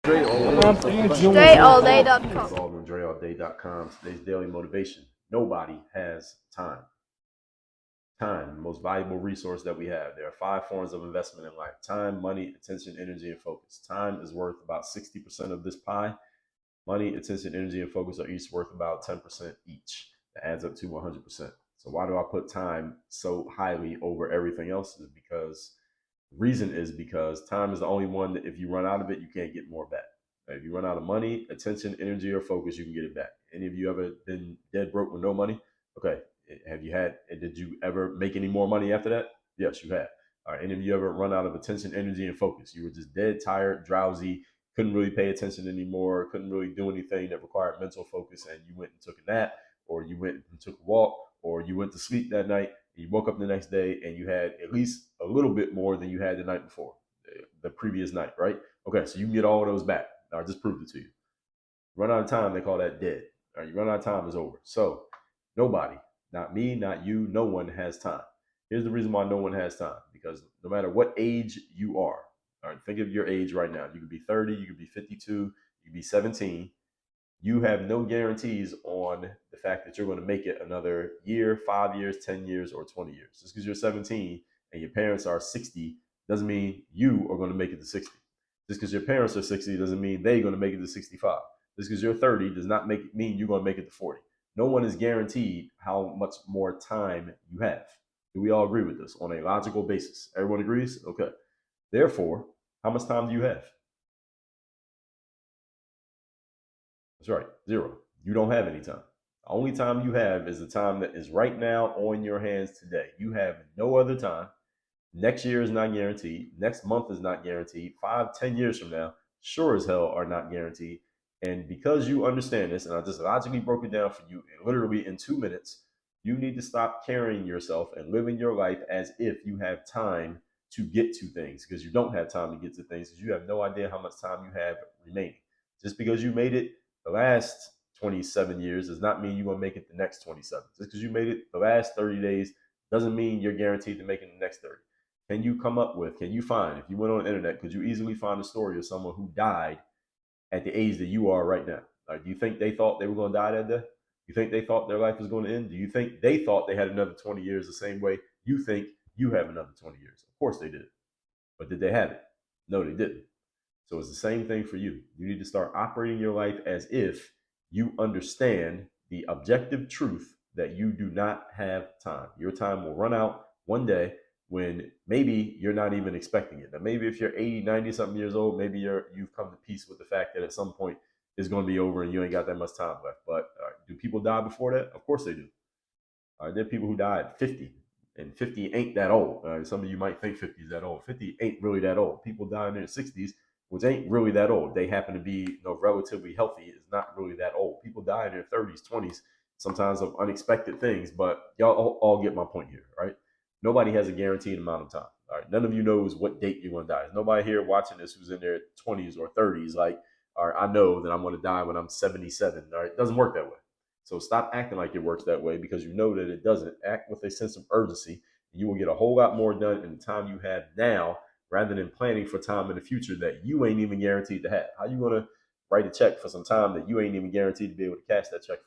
DreAllDay.com. Baldwin, DreAllDay.com. Today's daily motivation. Nobody has time. Time, the most valuable resource that we have. There are 5 forms of investment in life: time, money, attention, energy, and focus. Time is worth about 60% of this pie. Money, attention, energy, and focus are each worth about 10% each. That adds up to 100%. So why do I put time so highly over everything else? Is because the reason is because time is the only one that if you run out of it, you can't get more back. If you run out of money, attention, energy, or focus, you can get it back. Any of you ever been dead broke with no money? Okay. Did you ever make any more money after that? Yes, you have. All right. Any of you ever run out of attention, energy, and focus? You were just dead, tired, drowsy, couldn't really pay attention anymore, couldn't really do anything that required mental focus, and you went and took a nap, or you went and took a walk, or you went to sleep that night, and you woke up the next day and you had at least a little bit more than you had the night before, the previous night, right? Okay, so you can get all of those back. I just proved it to you. Run out of time, they call that dead. All right, you run out of time, is over. So nobody, not me, not you, no one has time. Here's the reason why no one has time: because no matter what age you are, all right, think of your age right now. You could be 30, you could be 52, you could be 17. You have no guarantees on the fact that you're going to make it another year, 5 years, 10 years, or 20 years. Just because you're 17 and your parents are 60 doesn't mean you are going to make it to 60. Just because your parents are 60 doesn't mean they're going to make it to 65. Just because you're 30 does not mean you're going to make it to 40. No one is guaranteed how much more time you have. Do we all agree with this on a logical basis? Everyone agrees? Okay. Therefore, how much time do you have? That's right, 0. You don't have any time. The only time you have is the time that is right now on your hands today. You have no other time. Next year is not guaranteed. Next month is not guaranteed. 5, 10 years from now, sure as hell are not guaranteed. And because you understand this, and I just logically broke it down for you literally in 2 minutes, you need to stop carrying yourself and living your life as if you have time to get to things, because you don't have time to get to things, because you have no idea how much time you have remaining. Just because you made it the last 27 years does not mean you're going to make it the next 27. Just because you made it the last 30 days doesn't mean you're guaranteed to make it the next 30. Can you find, if you went on the internet, could you easily find a story of someone who died at the age that you are right now? Do you think they thought they were going to die that day? You think they thought their life was going to end? Do you think they thought they had another 20 years the same way you think you have another 20 years? Of course they did. But did they have it? No, they didn't. So it's the same thing for you. You need to start operating your life as if you understand the objective truth that you do not have time. Your time will run out one day when maybe you're not even expecting it. Now, maybe if you're 80, 90 something years old, maybe you've come to peace with the fact that at some point it's going to be over and you ain't got that much time left. But do people die before that? Of course they do. There are people who die at 50, and 50 ain't that old. Some of you might think 50 is that old. 50 ain't really that old. People die in their 60s, which ain't really that old. They happen to be relatively healthy. It's not really that old. People die in their 30s, 20s, sometimes of unexpected things. But y'all all get my point here, right? Nobody has a guaranteed amount of time. All right, none of you knows what date you're going to die. There's nobody here watching this who's in their 20s or 30s. Like, all right, I know that I'm going to die when I'm 77. All right, it doesn't work that way. So stop acting like it works that way, because you know that it doesn't. Act with a sense of urgency. You will get a whole lot more done in the time you have now, rather than planning for time in the future that you ain't even guaranteed to have. How you going to write a check for some time that you ain't even guaranteed to be able to cash that check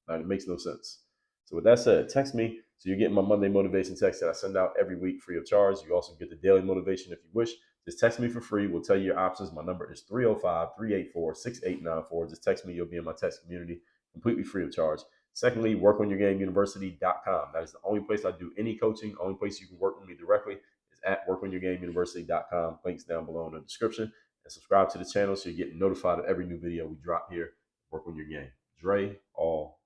for? It makes no sense. So with that said, text me. So you're getting my Monday motivation text that I send out every week free of charge. You also get the daily motivation if you wish. Just text me for free. We'll tell you your options. My number is 305-384-6894. Just text me. You'll be in my text community completely free of charge. Secondly, workonyourgameuniversity.com. That is the only place I do any coaching. Only place you can work with me directly is at workonyourgameuniversity.com. Links down below in the description. And subscribe to the channel so you're getting notified of every new video we drop here. Work on your game. Dre, all